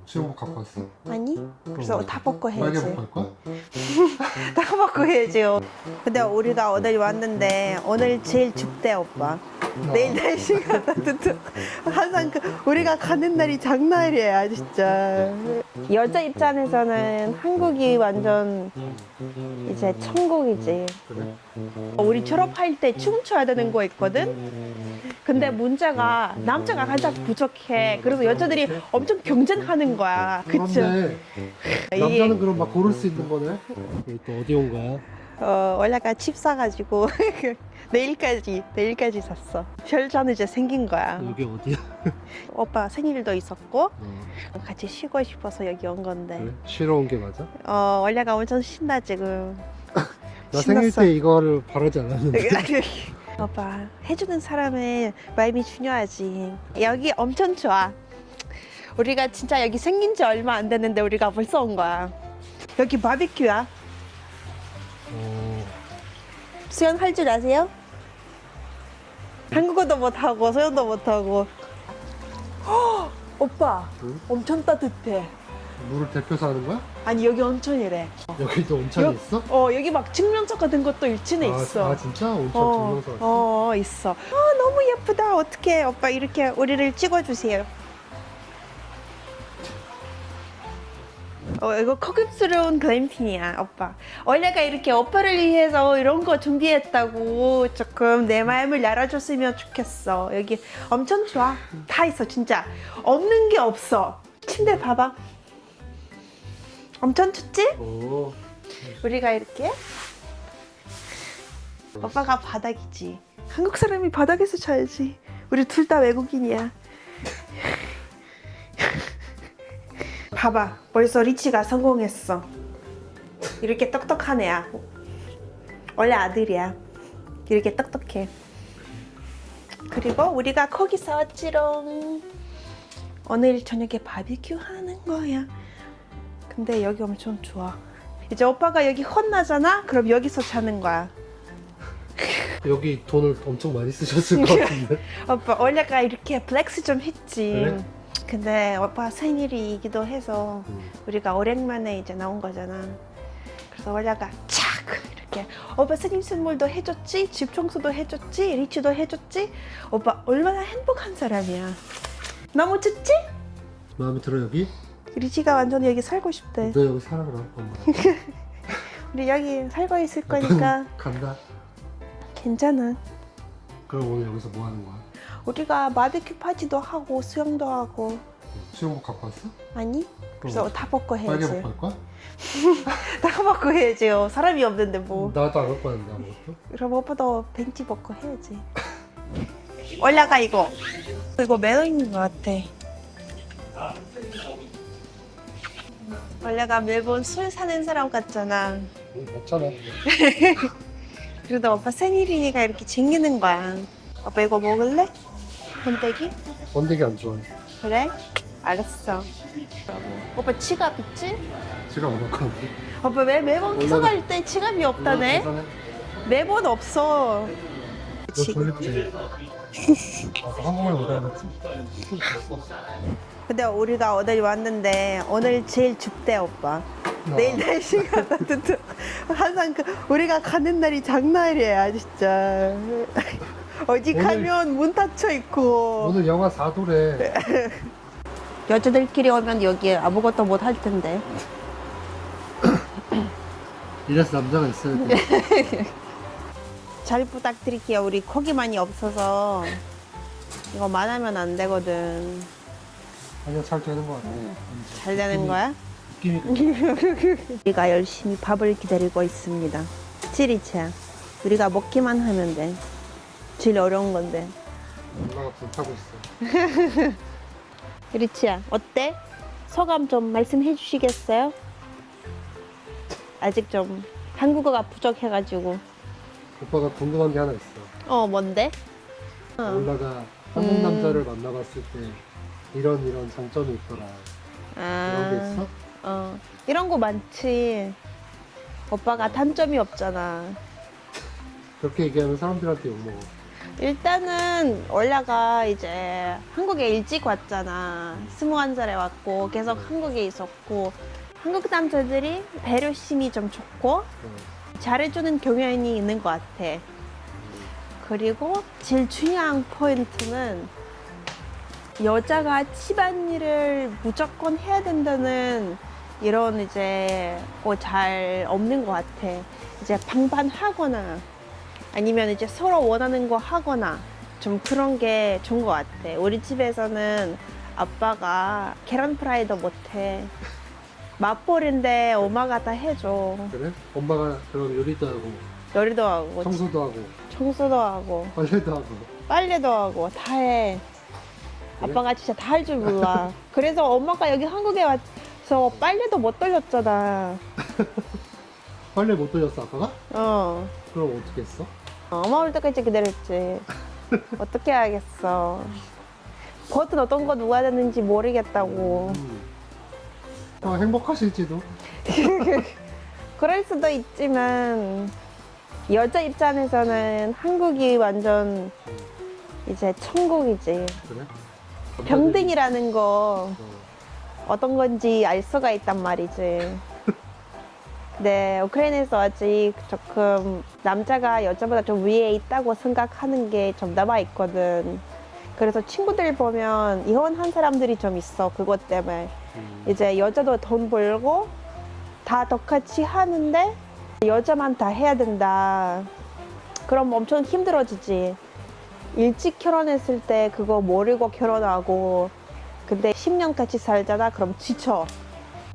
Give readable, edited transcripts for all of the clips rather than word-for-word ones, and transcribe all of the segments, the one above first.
수영복 갖고 왔어? 아니? 그래서 다 벗고 해야지. 빨개 벗고 할 거야? 다 벗고 해야지요. 근데 우리가 어디 왔는데 오늘 제일 춥대 오빠. 내일 날씨가 따뜻해. 항상 우리가 가는 날이 장날이야 진짜. 여자 입장에서는 한국이 완전 이제 천국이지. 그래? 우리 졸업할 때 춤춰야 되는 거 있거든. 근데 문제가 남자가 가장 부족해. 그래서 여자들이 엄청 경쟁하는 거야. 그쵸? 그런데 이게- 남자는 그럼 막 고를 수 있는 거네? 여기 또 어디 온 거야? 원래가 칩 사가지고 내일까지 샀어. 별자는 이제 생긴 거야. 여기 어디야? 오빠 생일도 있었고 같이 쉬고 싶어서 여기 온 건데. 그래? 쉬러 온 게 맞아? 원래가 엄청 신나 지금. 나 생일 신났어. 때 이거를 바르지 않았는데 오빠 해주는 사람의 마음이 중요하지. 여기 엄청 좋아. 우리가 진짜 여기 생긴 지 얼마 안 됐는데 우리가 벌써 온 거야. 여기 바비큐야. 수영할 줄 아세요? 한국어도 못하고 수영도 못하고. 오빠 응? 엄청 따뜻해. 물을 데펴서 하는 거야? 아니 여기 온천이래. 여기도 온천이 있어? 여기 막 증명서 같은 것도 일진에 있어. 아 진짜? 온천 증명서 있어? 있어. 너무 예쁘다. 어떡해. 오빠 이렇게 우리를 찍어주세요. 이거 고급스러운 글램핑이야, 오빠. 원래가 이렇게 오빠를 위해서 이런 거 준비했다고 조금 내 마음을 열어줬으면 좋겠어. 여기 엄청 좋아. 다 있어, 진짜. 없는 게 없어. 침대 봐봐. 엄청 춥지? 오. 우리가 이렇게 오빠가 바닥이지. 한국 사람이 바닥에서 자야지. 우리 둘 다 외국인이야. 봐봐, 벌써 리치가 성공했어. 이렇게 똑똑한 애야. 원래 아들이야. 이렇게 똑똑해. 그리고 우리가 거기서 왔지롱. 오늘 저녁에 바비큐 하는 거야. 근데 여기 엄청 좋아. 이제 오빠가 여기 혼나잖아? 그럼 여기서 자는 거야. 여기 돈을 엄청 많이 쓰셨을 것 같은데 오빠 원래가 이렇게 플렉스 좀 했지. 그래? 근데 오빠 생일이기도 해서 우리가 오랜만에 이제 나온 거잖아. 그래서 원래가 착 이렇게 오빠 생일 선물도 해줬지, 집 청소도 해줬지, 리치도 해줬지. 오빠 얼마나 행복한 사람이야. 너무 좋지? 마음에 들어 여기? 리치가 완전 여기 살고 싶대. 너 여기 살아 그럼 엄마 우리 여기 살고 있을 거니까 간다 괜찮아. 그럼 오늘 여기서 뭐 하는 거야? 우리가 바비큐 파티도 하고 수영도 하고. 수영복 갖고 왔어? 아니? 그래서 다 벗고 빨개 해야지. 벗고 할 거야? 다 벗고 해야지요. 사람이 없는데 뭐. 나도 안 갖고 왔는데 아무것도 그럼 오빠도 벤치 벗고 해야지. 올라가 이거. 이거 매너 있는 것 같아. 올라가 매번 술 사는 사람 같잖아. 맞잖아 그래도 오빠 생일이니까 이렇게 챙기는 거야. 오빠 이거 먹을래? 번데기? 번데기 안 좋아해 그래? 알았어. 오빠 지갑 있지? 지갑 안 갖고 왔는데 오빠 왜 매번 올라가. 이사갈 때 지갑이 없다네? 계산해. 매번 없어. 너 졸립지? 한국말 못하겠지? 근데 우리가 어디 왔는데 오늘 제일 춥대 오빠. 내일 날씨가 따뜻해. 항상 우리가 가는 날이 장날이야 진짜. 어디 오늘- 가면 문 닫혀 있고. 오늘 영하 4도래 여자들끼리 오면 여기 아무것도 못 할 텐데. 이래서 남자가 있어야 돼 잘 부탁드릴게요. 우리 고기 많이 없어서 이거 많으면 안 되거든. 아니야 잘 되는 거 같아 잘 되는 거야? 느낌이 우리가 열심히 밥을 기다리고 있습니다. 치리치야. 우리가 먹기만 하면 돼. 제일 어려운 건데. 엄마가 불타고 있어 리치야, 어때? 소감 좀 말씀해 주시겠어요? 아직 좀 한국어가 부족해가지고. 오빠가 궁금한 게 하나 있어 뭔데? 올라가 한국 남자를 만나봤을 때 이런 장점이 있더라 이런 게 있어? 이런 거 많지. 오빠가 단점이 없잖아. 그렇게 얘기하면 사람들한테 욕먹어 일단은 올라가 이제 한국에 일찍 왔잖아. 21살에 왔고 계속 한국에 있었고 한국 남자들이 배려심이 좀 좋고 잘해주는 경향이 있는 것 같아. 그리고 제일 중요한 포인트는 여자가 집안일을 무조건 해야 된다는 이런 이제 잘 없는 것 같아. 이제 방반하거나 아니면 이제 서로 원하는 거 하거나 좀 그런 게 좋은 것 같아. 우리 집에서는 아빠가 계란 프라이도 못해. 맞벌인데 엄마가 다 해줘. 그래? 엄마가 그런 요리도 하고 요리도 하고 청소도 하고 청소도 하고 빨래도 하고. 빨래도 하고 다 해. 그래? 아빠가 진짜 다 할 줄 몰라. 그래서 엄마가 여기 한국에 와서 빨래도 못 돌렸잖아. 빨래 못 돌렸어 아빠가? 어. 그럼 어떻게 했어? 엄마 올 때까지 기다렸지. 어떻게 하겠어. 버튼 어떤 거 누가 됐는지 모르겠다고. 행복하실지도. 그럴 수도 있지만 여자 입장에서는 한국이 완전 이제 천국이지. 그래? 평등이라는 거 어. 어떤 건지 알 수가 있단 말이지. 네, 우크라이나에서 아직 조금 남자가 여자보다 좀 위에 있다고 생각하는 게 좀 남아 있거든. 그래서 친구들 보면 이혼한 사람들이 좀 있어. 그것 때문에 이제 여자도 돈 벌고 다 똑같이 하는데 여자만 다 해야 된다. 그럼 엄청 힘들어지지. 일찍 결혼했을 때 그거 모르고 결혼하고 근데 10년 같이 살잖아. 그럼 지쳐.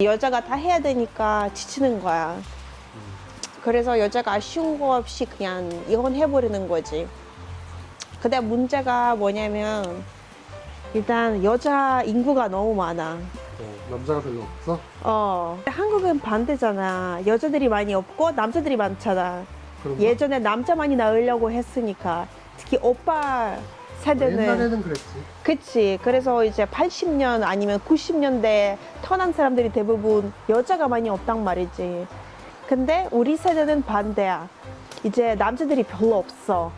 여자가 다 해야 되니까 지치는 거야. 그래서 여자가 아쉬운 거 없이 그냥 이혼해버리는 거지. 근데 문제가 뭐냐면 일단 여자 인구가 너무 많아. 남자가 별로 없어? 한국은 반대잖아. 여자들이 많이 없고 남자들이 많잖아. 그런가? 예전에 남자만이 낳으려고 했으니까. 특히 오빠 세대는 옛날에는 그랬지. 그치. 그래서 이제 80년 아니면 90년대 태어난 사람들이 대부분 여자가 많이 없단 말이지. 근데 우리 세대는 반대야. 이제 남자들이 별로 없어.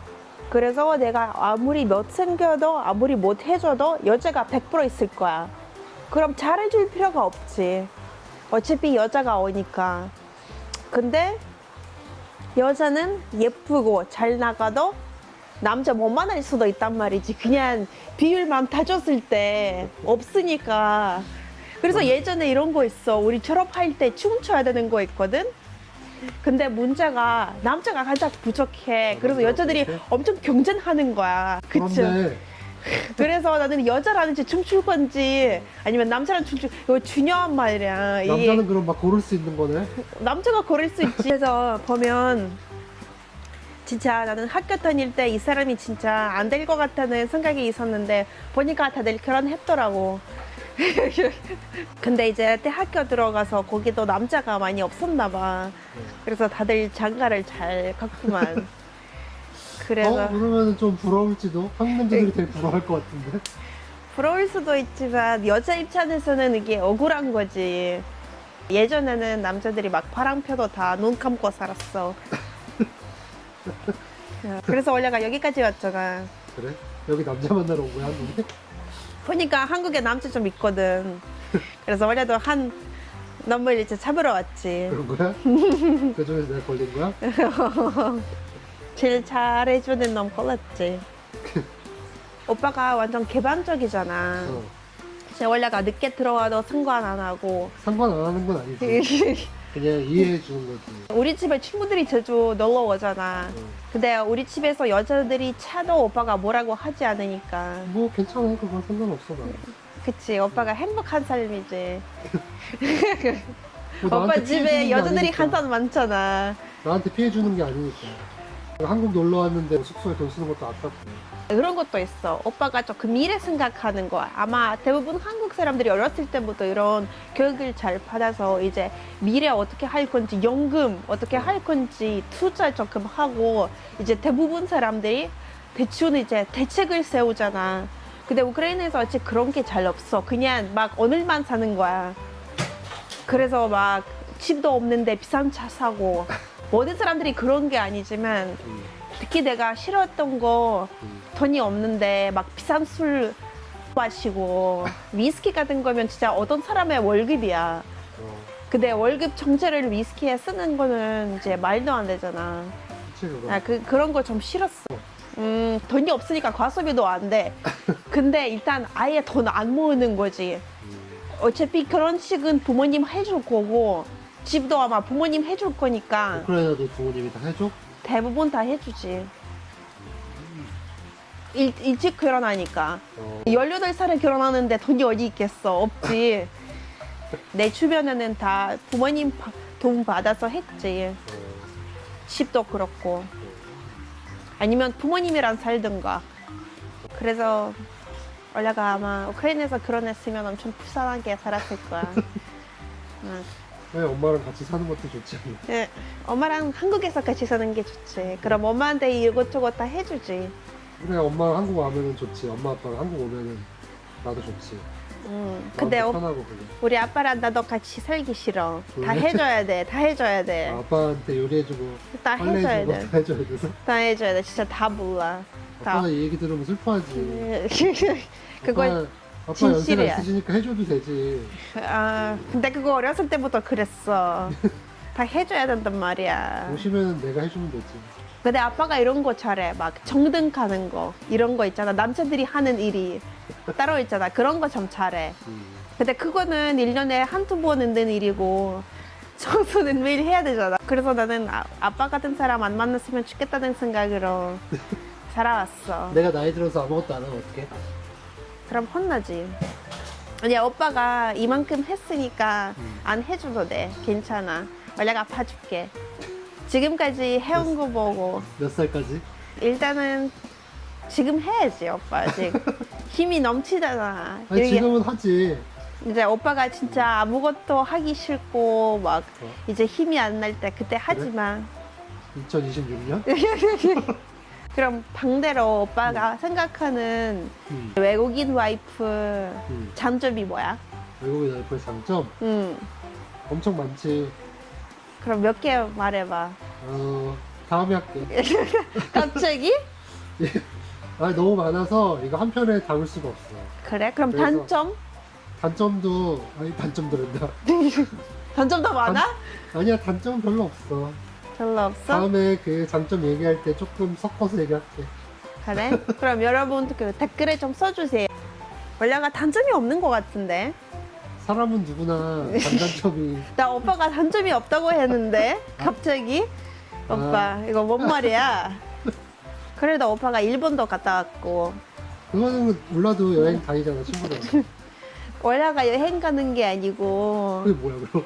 그래서 내가 아무리 몇 생겨도 아무리 못 해줘도 여자가 100% 있을 거야. 그럼 잘해줄 필요가 없지. 어차피 여자가 오니까. 근데 여자는 예쁘고 잘 나가도 남자 못 만날 수도 있단 말이지. 그냥 비율만 다졌을 때 없으니까. 그래서 예전에 이런 거 있어. 우리 졸업할 때 춤춰야 되는 거 있거든. 근데 문제가 남자가 가장 부족해. 그래서 여자들이 엄청 경쟁하는 거야. 그쵸? 그런데 그래서 나는 여자라는지 춤출 건지 아니면 남자랑 춤출 이거 중요한 말이야. 이게 남자는 그럼 막 고를 수 있는 거네. 남자가 고를 수 있지. 그래서 보면 진짜 나는 학교 다닐 때 이 사람이 진짜 안 될 것 같다는 생각이 있었는데 보니까 다들 결혼했더라고. 근데 이제 대학교 들어가서 거기도 남자가 많이 없었나 봐. 그래서 다들 장가를 잘 갔구만. 그래서 그러면 좀 부러울지도. 한국 남자들이 되게 부러워할 것 같은데. 부러울 수도 있지만 여자 입장에서는 이게 억울한 거지. 예전에는 남자들이 막 파랑표도 다 눈 감고 살았어. 그래서 원래가 여기까지 왔잖아. 그래? 여기 남자 만나러 온 거야 한국에? 보니까 한국에 남자 좀 있거든. 그래서 원래도 한 놈을 이제 잡으러 왔지. 그런 거야? 그 중에서 내가 걸린 거야? 제일 잘해주는 놈 골랐지. 오빠가 완전 개방적이잖아. 이제 원래가 늦게 들어와도 상관 안 하고. 상관 안 하는 건 아니지. 그냥 이해해 주는 거지. 우리 집에 친구들이 자주 놀러 오잖아. 근데 우리 집에서 여자들이 차도 오빠가 뭐라고 하지 않으니까. 뭐 괜찮아. 그건 상관없어 나. 그치, 오빠가 행복한 삶이지. 뭐 오빠 나한테 피해 주는 집에 게 여자들이 아니니까. 간단 많잖아. 나한테 피해 주는 게 아니니까. 한국 놀러 왔는데 숙소에 돈 쓰는 것도 아깝고. 그런 것도 있어. 오빠가 조금 미래 생각하는 거야. 아마 대부분 한국 사람들이 어렸을 때부터 이런 교육을 잘 받아서 이제 미래 어떻게 할 건지, 연금 어떻게 할 건지 투자 조금 하고 이제 대부분 사람들이 대충 이제 대책을 세우잖아. 근데 우크라이나에서 아직 그런 게 잘 없어. 그냥 막 오늘만 사는 거야. 그래서 막 집도 없는데 비싼 차 사고 모든 사람들이 그런 게 아니지만 특히 내가 싫었던 거 돈이 없는데 막 비싼 술 마시고 위스키 같은 거면 진짜 어떤 사람의 월급이야. 근데 월급 전체를 위스키에 쓰는 거는 이제 말도 안 되잖아. 그치 그거. 아, 그런 거 좀 싫었어. 돈이 없으니까 과소비도 안 돼. 근데 일단 아예 돈 안 모으는 거지. 어차피 결혼식은 부모님 해줄 거고 집도 아마 부모님 해줄 거니까 우크라이나도 부모님이 다 해줘? 대부분 다 해주지. 일찍 결혼하니까. 18살에 결혼하는데 돈이 어디 있겠어. 없지. 내 주변에는 다 부모님 돈 받아서 했지. 집도 그렇고. 아니면 부모님이랑 살든가. 그래서 원래가 아마 우크라이나에서 결혼했으면 엄청 불쌍하게 살았을 거야. 응. 왜 엄마랑 같이 사는 것도 좋지 않나? 네, 엄마랑 한국에서 같이 사는 게 좋지. 그럼 엄마한테 이것저것 다 해주지. 그래 엄마가 한국 와면은 좋지. 엄마 아빠가 한국 오면은 나도 좋지. 근데 마음도 편하고 그래. 우리 아빠랑 나도 같이 살기 싫어. 다 왜? 해줘야 돼. 다 해줘야 돼. 아빠한테 요리해주고 다 해줘야 빨래해주고 돼. 다 해줘야 돼서 다 해줘야 돼. 진짜 다 몰라. 다. 아빠가 이 얘기 들으면 슬퍼하지. 그건 아빠 진실이야. 연세가 있으시니까 해줘도 되지. 아 근데 그거 어렸을 때부터 그랬어. 다 해줘야 된단 말이야. 오시면 내가 해주면 되지. 근데 아빠가 이런 거 잘해. 막 정등 가는 거 이런 거 있잖아. 남자들이 하는 일이 따로 있잖아. 그런 거 참 잘해. 근데 그거는 1년에 한두 번 있는 일이고 청소는 매일 해야 되잖아. 그래서 나는 아빠 같은 사람 안 만났으면 좋겠다는 생각으로 살아왔어. 내가 나이 들어서 아무것도 안 하면 어떡해? 그럼 혼나지. 아니야, 오빠가 이만큼 했으니까 안 해줘도 돼. 괜찮아. 내가 봐줄게. 지금까지 해온 거 보고 몇 살까지? 일단은 지금 해야지, 오빠. 아직 힘이 넘치잖아. 아니 이게 지금은 하지. 이제 오빠가 진짜 아무것도 하기 싫고 막 이제 힘이 안 날 때 그때 하지 마. 2026년? 그럼 반대로 오빠가 생각하는 외국인 와이프 장점이 뭐야? 외국인 와이프의 장점? 엄청 많지. 그럼 몇 개 말해봐. 다음에 할게. 갑자기? 아니 너무 많아서 이거 한 편에 담을 수가 없어. 그래? 그럼 그래서- 단점? 단점도 아니 단점도 그런다. 단점 더 많아? 아니야 단점은 별로 없어. 별로 없어? 다음에 그 장점 얘기할 때 조금 섞어서 얘기할게. 그래? 그럼 여러분 그 댓글에 좀 써주세요. 원래가 단점이 없는 것 같은데. 사람은 누구나 장단점이 나 오빠가 단점이 없다고 했는데 갑자기 오빠 이거 뭔 말이야? 그래도 오빠가 일본도 갔다 왔고 그거는 몰라도 여행 다니잖아 친구들. 원래가 여행 가는 게 아니고 그게 뭐야 그럼?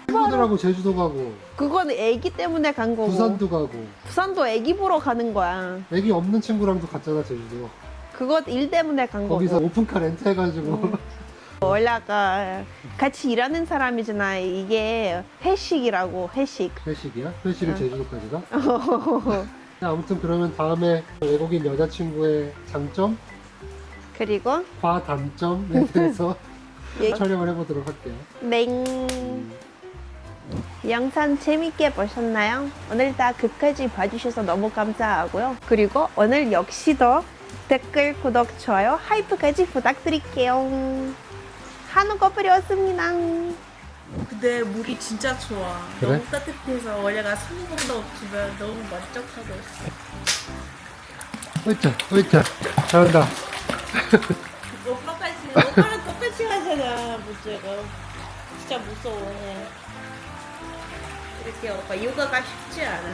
친구들하고 제주도 가고 그건 애기 때문에 간 거고 부산도 가고 부산도 애기 보러 가는 거야. 애기 없는 친구랑도 갔잖아 제주도. 그거 일 때문에 간 거기서 거고 오픈카 렌트해가지고 원래가 같이 일하는 사람이잖아. 이게 회식이라고 회식. 회식이야? 회식을 제주도까지 가? 아무튼 그러면 다음에 외국인 여자친구의 장점, 그리고 과단점에 대해서 예. 촬영을 해보도록 할게요. 맹 영상 재밌게 보셨나요? 오늘 다 끝까지 봐주셔서 너무 감사하고요. 그리고 오늘 역시도 댓글, 구독, 좋아요, 하이프까지 부탁드릴게요. 한우 커플이었습니다. 근데 물이 진짜 좋아. 그래? 너무 따뜻해서 원래가 손님도 없지만 너무 만족하고 있어. 어이차, 어이차. 잘한다. 오빠랑 똑같이 하잖아, 문제가. 진짜 무서워해. 이렇게 오빠 요가가 쉽지 않아.